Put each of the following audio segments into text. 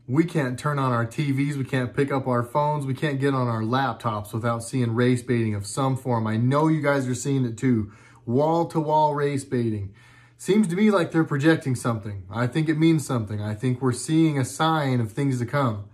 We can't turn on our TVs. We can't pick up our phones. We can't get on our laptops without seeing race baiting of some form. I know you guys are seeing it too. Wall-to-wall race baiting. Seems to me like they're projecting something. I think it means something. I think we're seeing a sign of things to come.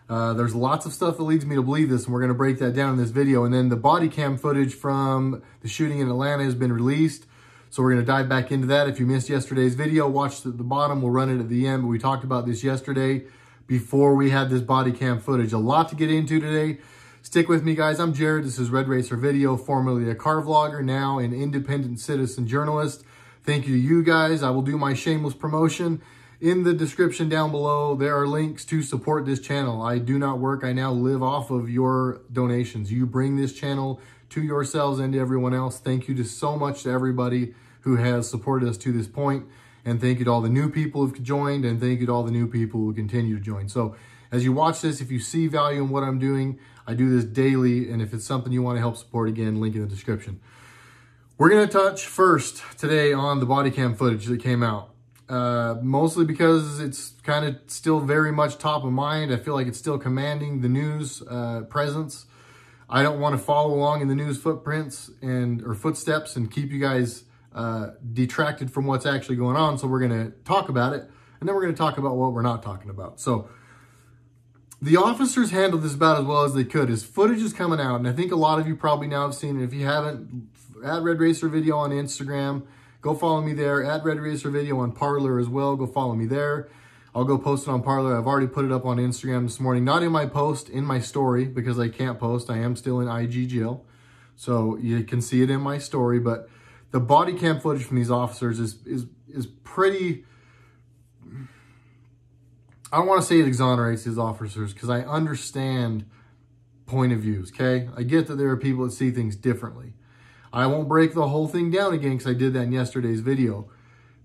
There's lots of stuff that leads me to believe this, and we're going to break that down in this video. And then the body cam footage from the shooting in Atlanta has been released. So we're going to dive back into that. If you missed yesterday's video, watch the bottom. We'll run it at the end. But we talked about this yesterday before we had this body cam footage. A lot to get into today. Stick with me, guys. I'm Jared. This is RedRacer Video, formerly a car vlogger, now an independent citizen journalist. Thank you to you guys. I will do my shameless promotion. In the description down below, there are links to support this channel. I do not work. I now live off of your donations. You bring this channel to yourselves and to everyone else. Thank you so much to everybody who has supported us to this point. And thank you to all the new people who've joined, and thank you to all the new people who continue to join. So as you watch this, if you see value in what I'm doing, I do this daily. And if it's something you want to help support, again, link in the description. We're going to touch first today on the body cam footage that came out. Mostly because it's kind of still very much top of mind. I feel like it's still commanding the news presence. I don't want to follow along in the news footprints or footsteps and keep you guys detracted from what's actually going on. So we're going to talk about it, and then we're going to talk about what we're not talking about. So the officers handled this about as well as they could. His footage is coming out, and I think a lot of you probably now have seen it. If you haven't, at RedRacer Video on Instagram, go follow me there. At RedRacer Video on Parler as well. Go follow me there. I'll go post it on Parler. I've already put it up on Instagram this morning. Not in my post, in my story, because I can't post. I am still in IG jail. So you can see it in my story. But the body cam footage from these officers is pretty... I don't want to say it exonerates these officers, because I understand point of views, okay? I get that there are people that see things differently. I won't break the whole thing down again because I did that in yesterday's video.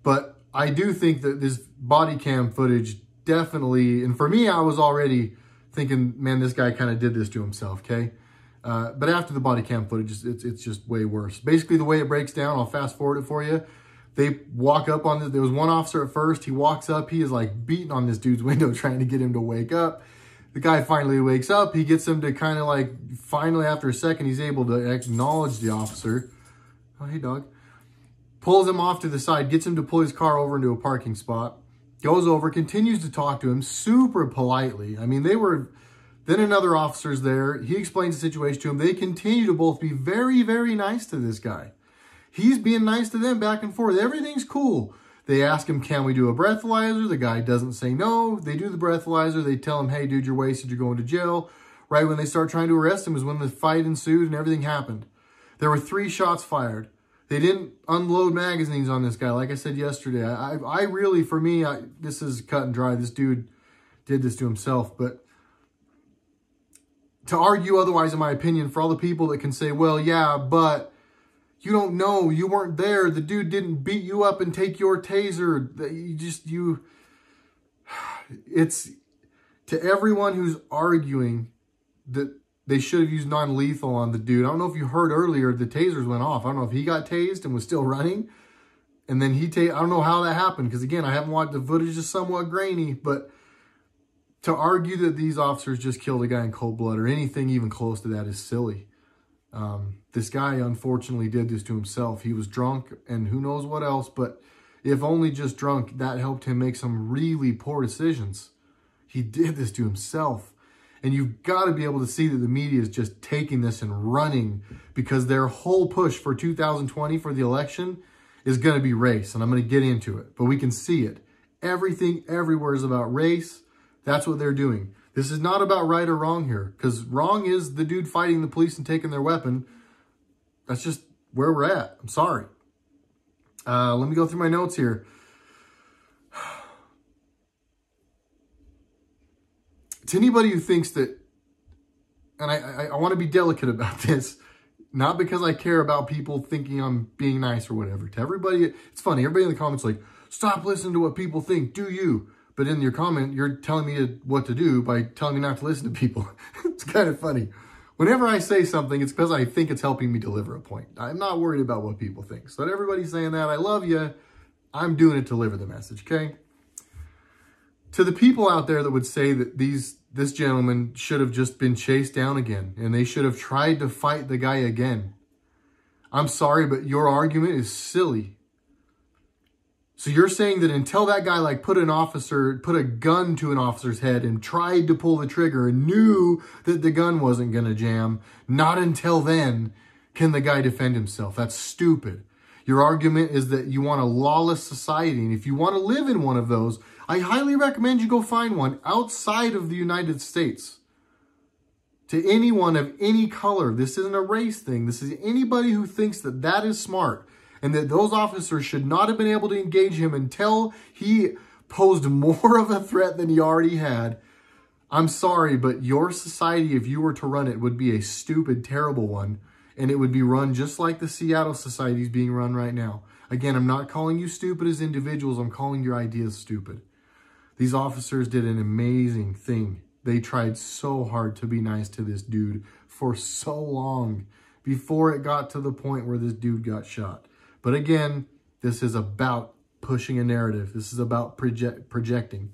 But I do think that this body cam footage definitely, and for me, I was already thinking, man, this guy kind of did this to himself, okay? But after the body cam footage, it's just way worse. Basically, the way it breaks down, I'll fast forward it for you. They walk up on there was one officer at first. He walks up. He is like beating on this dude's window trying to get him to wake up. The guy finally wakes up. He gets him to kind of like, finally after a second, he's able to acknowledge the officer. Oh, hey, dog. Pulls him off to the side, gets him to pull his car over into a parking spot. Goes over, continues to talk to him super politely. I mean, then another officer's there. He explains the situation to him. They continue to both be very, very nice to this guy. He's being nice to them back and forth. Everything's cool. They ask him, can we do a breathalyzer? The guy doesn't say no. They do the breathalyzer. They tell him, hey, dude, you're wasted. You're going to jail. Right when they start trying to arrest him is when the fight ensued and everything happened. There were 3 shots fired. They didn't unload magazines on this guy, like I said yesterday. I really, for me, this is cut and dry. This dude did this to himself. But to argue otherwise, in my opinion, for all the people that can say, well, yeah, but... you don't know. You weren't there. The dude didn't beat you up and take your taser. It's to everyone who's arguing that they should have used non-lethal on the dude. I don't know if you heard earlier, the tasers went off. I don't know if he got tased and was still running. And then I don't know how that happened. Because again, I haven't watched the footage, is somewhat grainy. But to argue that these officers just killed a guy in cold blood or anything even close to that is silly. This guy unfortunately did this to himself. He was drunk and who knows what else, but if only just drunk, that helped him make some really poor decisions. He did this to himself. And you've got to be able to see that the media is just taking this and running, because their whole push for 2020 for the election is going to be race. And I'm going to get into it, but we can see it. Everything everywhere is about race. That's what they're doing. This is not about right or wrong here, because wrong is the dude fighting the police and taking their weapon. That's just where we're at. I'm sorry. Let me go through my notes here. To anybody who thinks that, and I want to be delicate about this, not because I care about people thinking I'm being nice or whatever. To everybody, it's funny. Everybody in the comments like, stop listening to what people think. Do you? But in your comment, you're telling me what to do by telling me not to listen to people. It's kind of funny. Whenever I say something, it's because I think it's helping me deliver a point. I'm not worried about what people think. So everybody's saying that, I love you. I'm doing it to deliver the message, okay? To the people out there that would say that this gentleman should have just been chased down again and they should have tried to fight the guy again, I'm sorry, but your argument is silly. So you're saying that until that guy like put a gun to an officer's head and tried to pull the trigger and knew that the gun wasn't going to jam, not until then can the guy defend himself. That's stupid. Your argument is that you want a lawless society. And if you want to live in one of those, I highly recommend you go find one outside of the United States. To anyone of any color, this isn't a race thing. This is anybody who thinks that that is smart and that those officers should not have been able to engage him until he posed more of a threat than he already had. I'm sorry, but your society, if you were to run it, would be a stupid, terrible one. And it would be run just like the Seattle society is being run right now. Again, I'm not calling you stupid as individuals. I'm calling your ideas stupid. These officers did an amazing thing. They tried so hard to be nice to this dude for so long before it got to the point where this dude got shot. But again, this is about pushing a narrative. This is about projecting.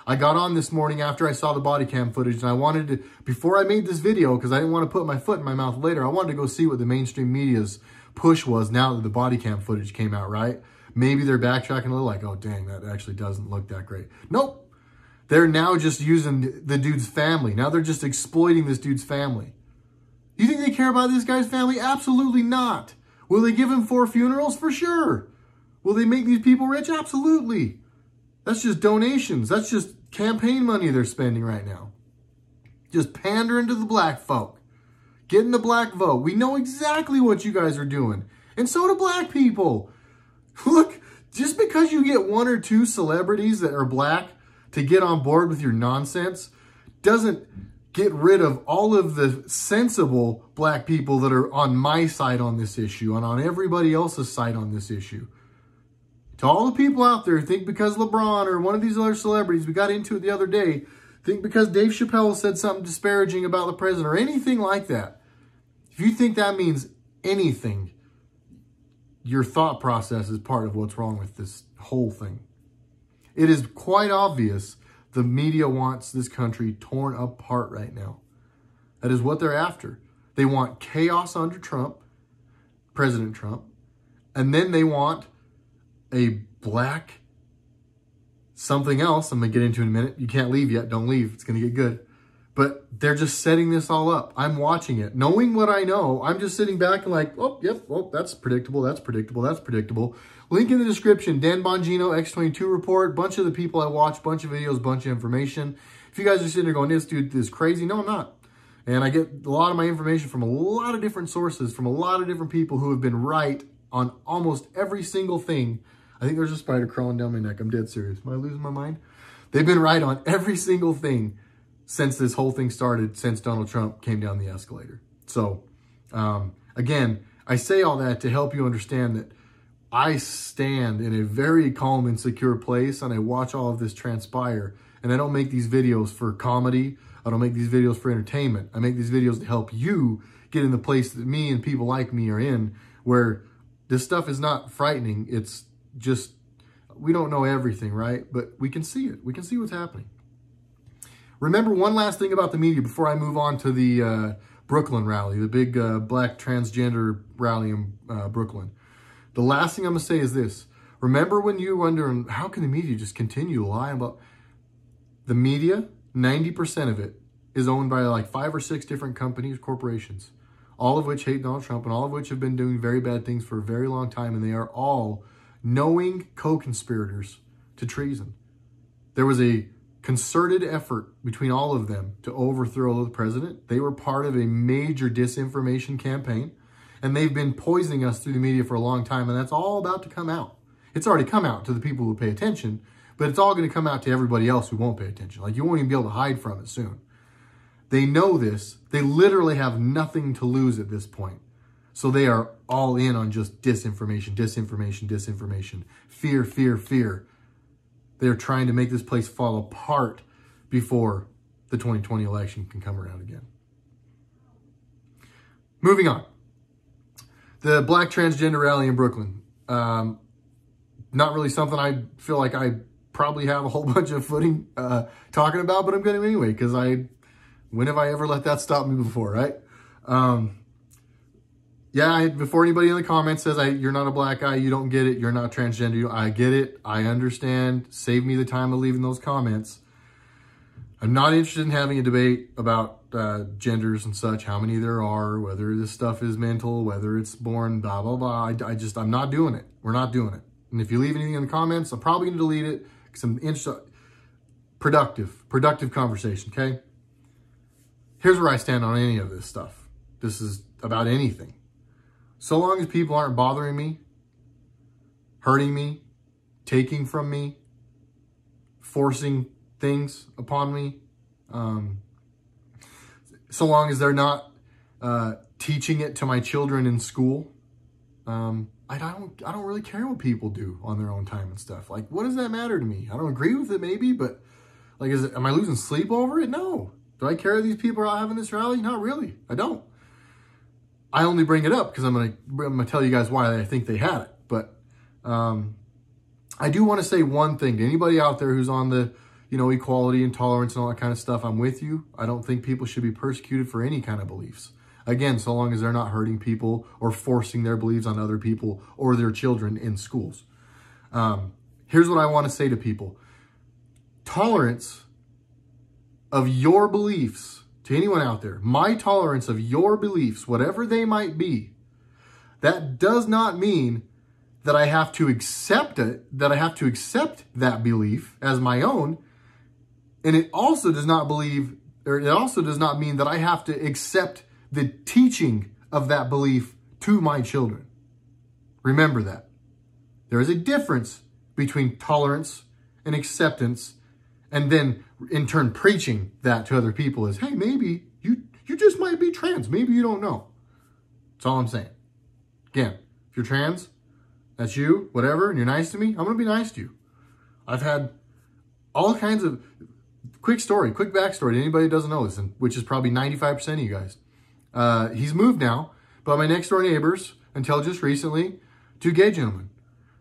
I got on this morning after I saw the body cam footage and I wanted to, before I made this video, because I didn't want to put my foot in my mouth later, I wanted to go see what the mainstream media's push was now that the body cam footage came out, right? Maybe they're backtracking a little like, oh, dang, that actually doesn't look that great. Nope. They're now just using the dude's family. Now they're just exploiting this dude's family. You think they care about this guy's family? Absolutely not. Will they give him 4 funerals? For sure. Will they make these people rich? Absolutely. That's just donations. That's just campaign money they're spending right now. Just pandering to the black folk. Getting the black vote. We know exactly what you guys are doing. And so do black people. Look, just because you get 1 or 2 celebrities that are black to get on board with your nonsense doesn't get rid of all of the sensible black people that are on my side on this issue and on everybody else's side on this issue. To all the people out there who think because LeBron or one of these other celebrities, we got into it the other day, think because Dave Chappelle said something disparaging about the president or anything like that. If you think that means anything, your thought process is part of what's wrong with this whole thing. It is quite obvious the media wants this country torn apart right now. That is what they're after. They want chaos under Trump, President Trump, and then they want a black something else I'm going to get into in a minute. You can't leave yet. Don't leave. It's going to get good. But they're just setting this all up. I'm watching it. Knowing what I know, I'm just sitting back and like, oh, yep, oh, that's predictable, that's predictable, that's predictable. Link in the description, Dan Bongino, X22 report, bunch of the people I watch, bunch of videos, bunch of information. If you guys are sitting there going, this dude is crazy, no, I'm not. And I get a lot of my information from a lot of different sources, from a lot of different people who have been right on almost every single thing. I think there's a spider crawling down my neck. I'm dead serious. Am I losing my mind? They've been right on every single thing since this whole thing started, since Donald Trump came down the escalator. So, again, I say all that to help you understand that I stand in a very calm and secure place and I watch all of this transpire. And I don't make these videos for comedy. I don't make these videos for entertainment. I make these videos to help you get in the place that me and people like me are in, where this stuff is not frightening. It's just, we don't know everything, right? But we can see it. We can see what's happening. Remember one last thing about the media before I move on to the Brooklyn rally, the big black transgender rally in Brooklyn. The last thing I'm going to say is this. Remember when you were wondering, how can the media just continue to lie about... The media, 90% of it is owned by like 5 or 6 different companies, corporations, all of which hate Donald Trump and all of which have been doing very bad things for a very long time. And they are all knowing co-conspirators to treason. There was a concerted effort between all of them to overthrow the president. They were part of a major disinformation campaign. And they've been poisoning us through the media for a long time. And that's all about to come out. It's already come out to the people who pay attention. But it's all going to come out to everybody else who won't pay attention. Like, you won't even be able to hide from it soon. They know this. They literally have nothing to lose at this point. So they are all in on just disinformation, disinformation, disinformation. Fear, fear, fear. They're trying to make this place fall apart before the 2020 election can come around again. Moving on. The black transgender rally in Brooklyn. Not really something I feel like I probably have a whole bunch of footing talking about, but I'm going to anyway, because when have I ever let that stop me before, right? Yeah, before anybody in the comments says, you're not a black guy, you don't get it, you're not transgender, I get it, I understand, save me the time of leaving those comments. I'm not interested in having a debate about genders and such, how many there are, whether this stuff is mental, whether it's born, blah, blah, blah. I'm not doing it. We're not doing it. And if you leave anything in the comments, I'm probably going to delete it because I'm interested. Productive conversation, okay? Here's where I stand on any of this stuff. This is about anything. So long as people aren't bothering me, hurting me, taking from me, forcing things upon me, so long as they're not teaching it to my children in school, I don't really care what people do on their own time and stuff. Like, what does that matter to me? I don't agree with it maybe, but like, am I losing sleep over it? No. Do I care that these people are out having this rally? Not really. I don't. I only bring it up because I'm gonna tell you guys why I think they had it. But I do want to say one thing to anybody out there who's on the, equality and tolerance and all that kind of stuff. I'm with you. I don't think people should be persecuted for any kind of beliefs. Again, so long as they're not hurting people or forcing their beliefs on other people or their children in schools. Here's what I want to say to people. Tolerance of your beliefs, to anyone out there, my tolerance of your beliefs, whatever they might be, that does not mean that I have to accept it, that I have to accept that belief as my own. And it also does not mean that I have to accept the teaching of that belief to my children. Remember that. There is a difference between tolerance and acceptance, and then in turn preaching that to other people is, hey, maybe you just might be trans. Maybe you don't know. That's all I'm saying. Again, if you're trans, that's you, whatever, and you're nice to me, I'm going to be nice to you. I've had all kinds of, quick backstory to anybody who doesn't know this, and which is probably 95% of you guys. He's moved now, but my next door neighbors, until just recently, two gay gentlemen.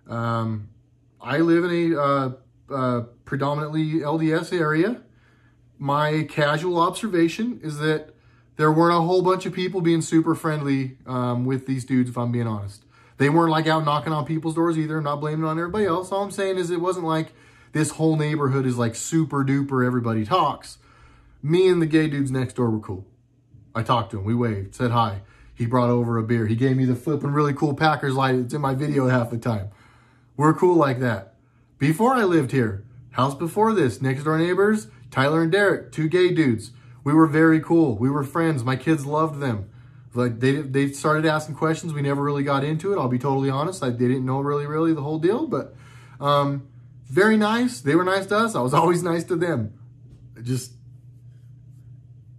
I live in a predominantly LDS area. My casual observation is that there weren't a whole bunch of people being super friendly with these dudes, if I'm being honest. They weren't like out knocking on people's doors either. I'm not blaming it on everybody else. All I'm saying is it wasn't like this whole neighborhood is like super duper everybody talks. Me and the gay dudes next door were cool. I talked to him. We waved, said hi. He brought over a beer. He gave me the flipping really cool Packers light. It's in my video half the time. We're cool like that. Before I lived here, house before this, next door neighbors, Tyler and Derek, two gay dudes. We were very cool. We were friends. My kids loved them. Like they started asking questions. We never really got into it. I'll be totally honest. They didn't know really the whole deal, but very nice. They were nice to us. I was always nice to them.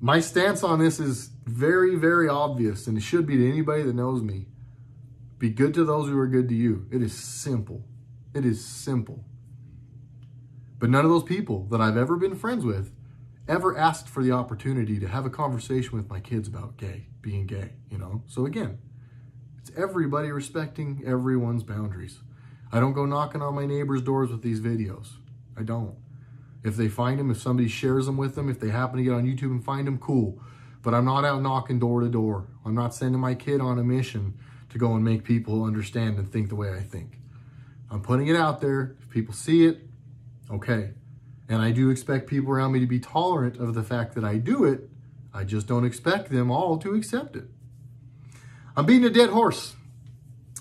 My stance on this is very, very obvious, and it should be to anybody that knows me. Be good to those who are good to you. It is simple. It is simple. But none of those people that I've ever been friends with ever asked for the opportunity to have a conversation with my kids about being gay, So again, it's everybody respecting everyone's boundaries. I don't go knocking on my neighbors' doors with these videos. I don't. If they find them, if somebody shares them with them, if they happen to get on YouTube and find them, cool. But I'm not out knocking door to door. I'm not sending my kid on a mission to go and make people understand and think the way I think. I'm putting it out there. If people see it, okay. And I do expect people around me to be tolerant of the fact that I do it. I just don't expect them all to accept it. I'm beating a dead horse.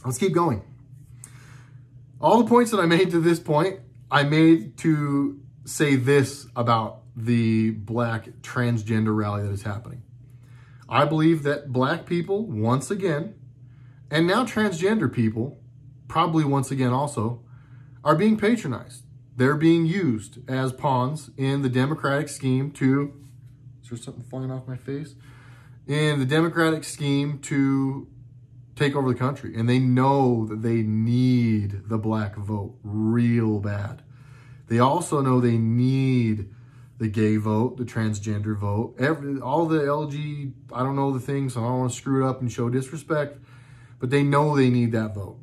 Let's keep going. All the points that I made to this point, I made to say this about the black transgender rally that is happening. I believe that black people, once again, and now transgender people, probably once again also, are being patronized. They're being used as pawns in the Democratic scheme to, is there something flying off my face? In the Democratic scheme to take over the country. And they know that they need the black vote real bad. They also know they need the gay vote, the transgender vote, all the LG, I don't know the things, so I don't want to screw it up and show disrespect, but they know they need that vote.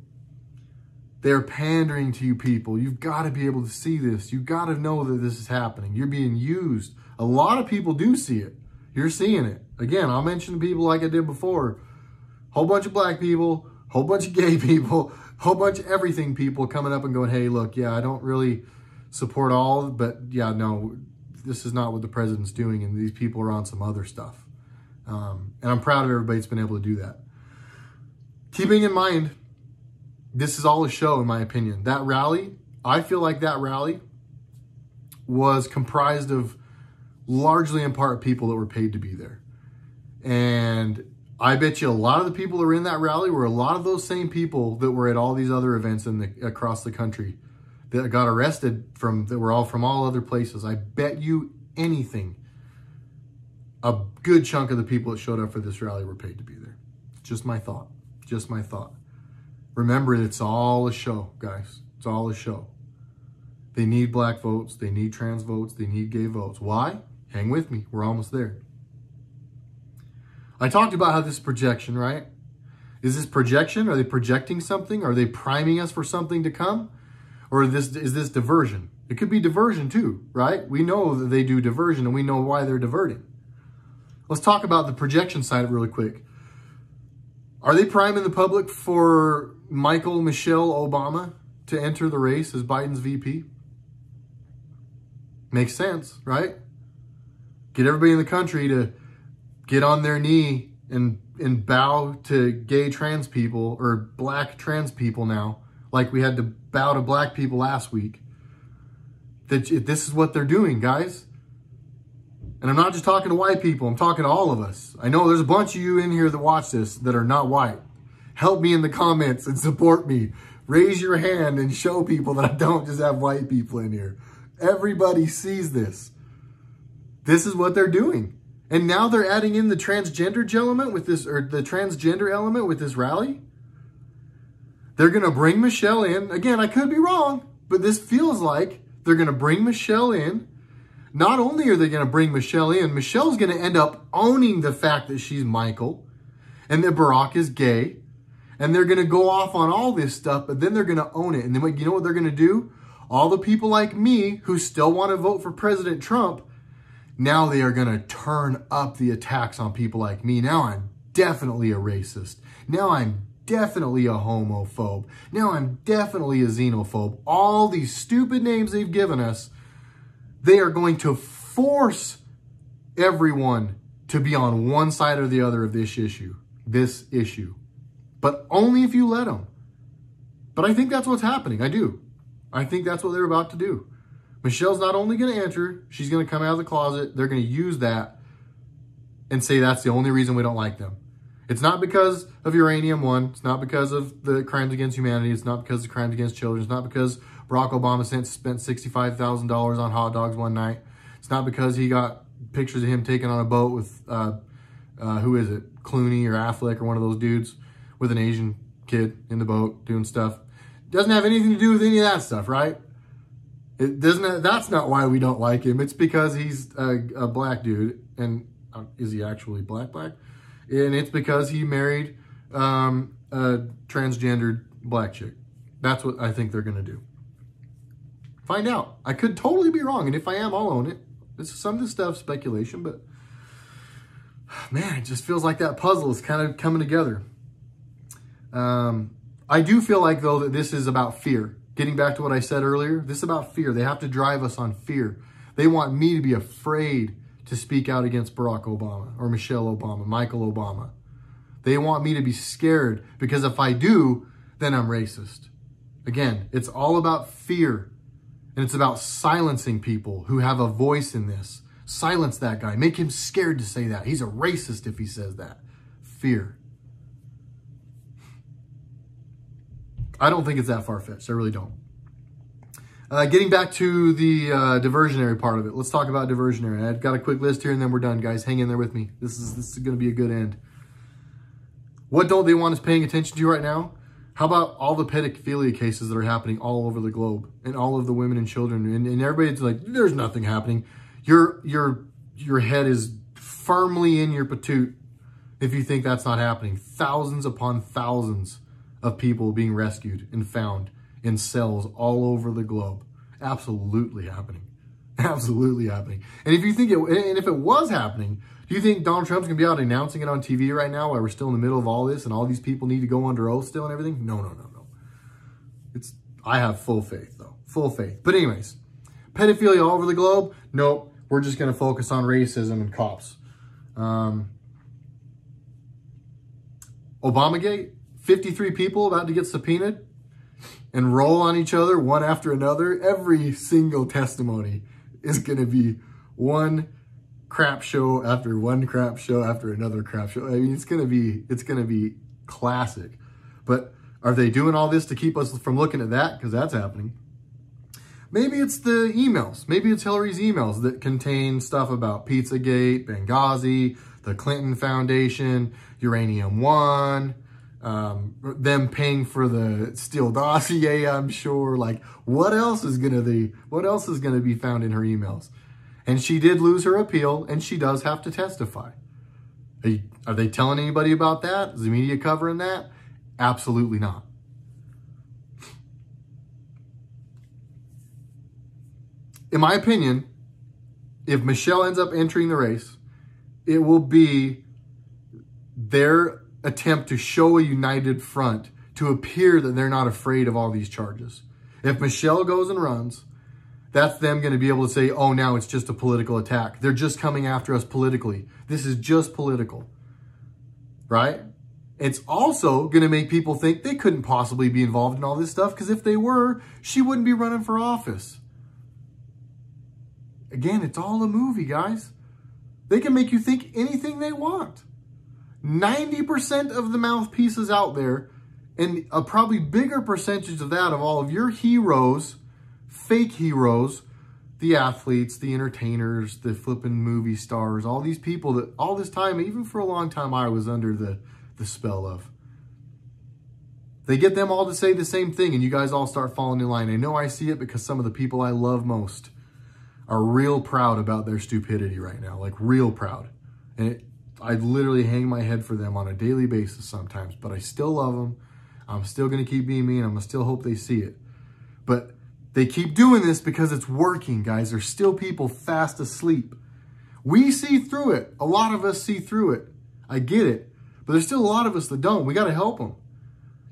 They're pandering to you people. You've got to be able to see this. You've got to know that this is happening. You're being used. A lot of people do see it. You're seeing it. Again, I'll mention people like I did before. Whole bunch of black people, whole bunch of gay people, whole bunch of everything people coming up and going, hey, look, yeah, I don't really support all, but yeah, no, this is not what the president's doing, and these people are on some other stuff. And I'm proud of everybody that's been able to do that. Keeping in mind, this is all a show, in my opinion. That rally, I feel like that rally was comprised of largely in part people that were paid to be there. And I bet you a lot of the people that were in that rally were a lot of those same people that were at all these other events across the country that got arrested that were all from all other places. I bet you anything, a good chunk of the people that showed up for this rally were paid to be there. Just my thought. Just my thought. Remember, it's all a show, guys. It's all a show. They need black votes. They need trans votes. They need gay votes. Why? Hang with me. We're almost there. I talked about how this is projection, right? Is this projection? Are they projecting something? Are they priming us for something to come? Or is this diversion? It could be diversion too, right? We know that they do diversion, and we know why they're diverting. Let's talk about the projection side really quick. Are they priming the public for Michelle Obama to enter the race as Biden's VP? Makes sense, right? Get everybody in the country to get on their knee and bow to gay trans people or black trans people now, like we had to bow to black people last week. That this is what they're doing, guys. And I'm not just talking to white people. I'm talking to all of us. I know there's a bunch of you in here that watch this that are not white. Help me in the comments and support me. Raise your hand and show people that I don't just have white people in here. Everybody sees this. This is what they're doing. And now they're adding in the transgender element with this, or the transgender element with this rally. They're going to bring Michelle in. Again, I could be wrong, but this feels like they're going to bring Michelle in. Not only are they going to bring Michelle in, Michelle's going to end up owning the fact that she's Michael and that Barack is gay. And they're going to go off on all this stuff, but then they're going to own it. And then you know what they're going to do? All the people like me who still want to vote for President Trump, now they are going to turn up the attacks on people like me. Now I'm definitely a racist. Now I'm definitely a homophobe. Now I'm definitely a xenophobe. All these stupid names they've given us, they are going to force everyone to be on one side or the other of this issue. But only if you let them. But I think that's what's happening. I do. I think that's what they're about to do. Michelle's not only going to enter, she's going to come out of the closet. They're going to use that and say that's the only reason we don't like them. It's not because of Uranium One. It's not because of the crimes against humanity. It's not because of crimes against children. It's not because Barack Obama spent $65,000 on hot dogs one night. It's not because he got pictures of him taken on a boat with, who is it? Clooney or Affleck or one of those dudes with an Asian kid in the boat doing stuff. It doesn't have anything to do with any of that stuff, right? It doesn't. That's not why we don't like him. It's because he's a black dude. And is he actually black? And it's because he married a transgendered black chick. That's what I think they're going to do. Find out. I could totally be wrong. And if I am, I'll own it. Some of this stuff's speculation, but man, it just feels like that puzzle is kind of coming together. I do feel like, though, that this is about fear. Getting back to what I said earlier, this is about fear. They have to drive us on fear. They want me to be afraid to speak out against Barack Obama or Michelle Obama, Michael Obama. They want me to be scared because if I do, then I'm racist. Again, it's all about fear. And it's about silencing people who have a voice in this. Silence that guy. Make him scared to say that. He's a racist if he says that. Fear. I don't think it's that far-fetched. I really don't. Getting back to the diversionary part of it. Let's talk about diversionary. I've got a quick list here and then we're done, guys. Hang in there with me. This is going to be a good end. What don't they want us paying attention to right now? How about all the pedophilia cases that are happening all over the globe and all of the women and children? And everybody's like, there's nothing happening. Your head is firmly in your patoot if you think that's not happening. Thousands upon thousands of people being rescued and found in cells all over the globe. Absolutely happening. Absolutely happening. And if you think if it was happening, do you think Donald Trump's gonna be out announcing it on TV right now while we're still in the middle of all this and all these people need to go under oath still and everything? No. I have full faith though, full faith. But anyways, pedophilia all over the globe? Nope. We're just gonna focus on racism and cops. Obamagate, 53 people about to get subpoenaed and roll on each other one after another. Every single testimony is going to be one crap show after one crap show after another crap show. I mean, it's going to be classic. But are they doing all this to keep us from looking at that? Because that's happening. Maybe it's the emails. Maybe it's Hillary's emails that contain stuff about Pizzagate, Benghazi, the Clinton Foundation, Uranium One, them paying for the Steele dossier, I'm sure. Like, what else is gonna be found in her emails? And she did lose her appeal, and she does have to testify. Are they telling anybody about that? Is the media covering that? Absolutely not. In my opinion, if Michelle ends up entering the race, it will be their attempt to show a united front, to appear that they're not afraid of all these charges. If Michelle goes and runs, that's them going to be able to say, oh, now it's just a political attack. They're just coming after us politically. This is just political, right? It's also going to make people think they couldn't possibly be involved in all this stuff, because if they were, she wouldn't be running for office. Again, it's all a movie, guys. They can make you think anything they want. 90% of the mouthpieces out there, and a probably bigger percentage of that of all of your heroes, fake heroes, the athletes, the entertainers, the flipping movie stars, all these people that all this time, even for a long time, I was under the spell of. They get them all to say the same thing, and you guys all start falling in line. I know I see it because some of the people I love most are real proud about their stupidity right now, like real proud. And I literally hang my head for them on a daily basis sometimes, but I still love them. I'm still going to keep being me, and I'm going to still hope they see it. But they keep doing this because it's working, guys. There's still people fast asleep. We see through it. A lot of us see through it. I get it. But there's still a lot of us that don't. We got to help them.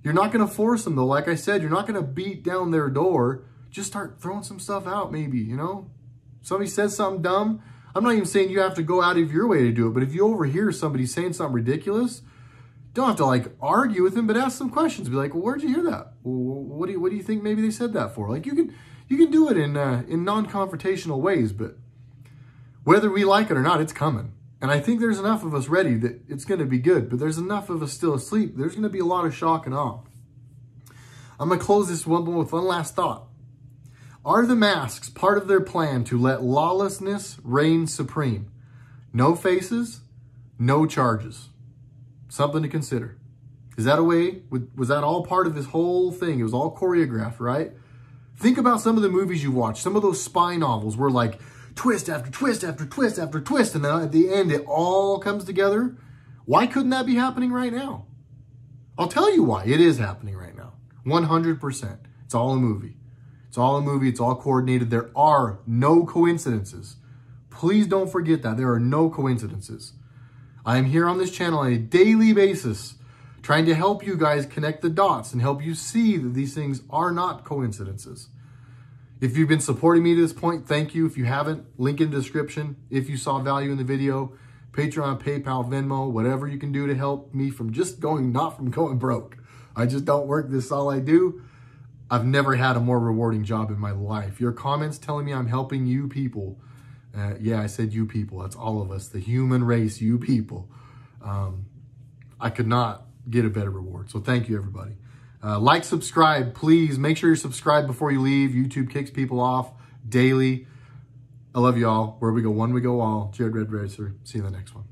You're not going to force them, though. Like I said, you're not going to beat down their door. Just start throwing some stuff out, maybe, you know? Somebody says something dumb. I'm not even saying you have to go out of your way to do it, but if you overhear somebody saying something ridiculous, don't have to like argue with them, but ask some questions. Be like, well, where'd you hear that? Well, what do you think maybe they said that for? Like you can do it in non-confrontational ways, but whether we like it or not, it's coming. And I think there's enough of us ready that it's going to be good, but there's enough of us still asleep. There's going to be a lot of shock and awe. I'm going to close this one with one last thought. Are the masks part of their plan to let lawlessness reign supreme? No faces, no charges. Something to consider. Is that a way? Was that all part of this whole thing? It was all choreographed, right? Think about some of the movies you watched, some of those spy novels where like twist after twist after twist after twist, and then at the end it all comes together. Why couldn't that be happening right now? I'll tell you why. It is happening right now. 100%. It's all a movie. It's all a movie. It's all coordinated. There are no coincidences. Please don't forget that. There are no coincidences. I am here on this channel on a daily basis trying to help you guys connect the dots and help you see that these things are not coincidences. If you've been supporting me to this point, thank you. If you haven't, link in the description. If you saw value in the video, Patreon, PayPal, Venmo, whatever you can do to help me from just not from going broke. I just don't work. This is all I do. I've never had a more rewarding job in my life. Your comments telling me I'm helping you people. Yeah, I said you people. That's all of us, the human race, you people. I could not get a better reward. So thank you, everybody. Like, subscribe, please. Make sure you're subscribed before you leave. YouTube kicks people off daily. I love you all. Where we go, one we go all. Jared RedRacer. See you in the next one.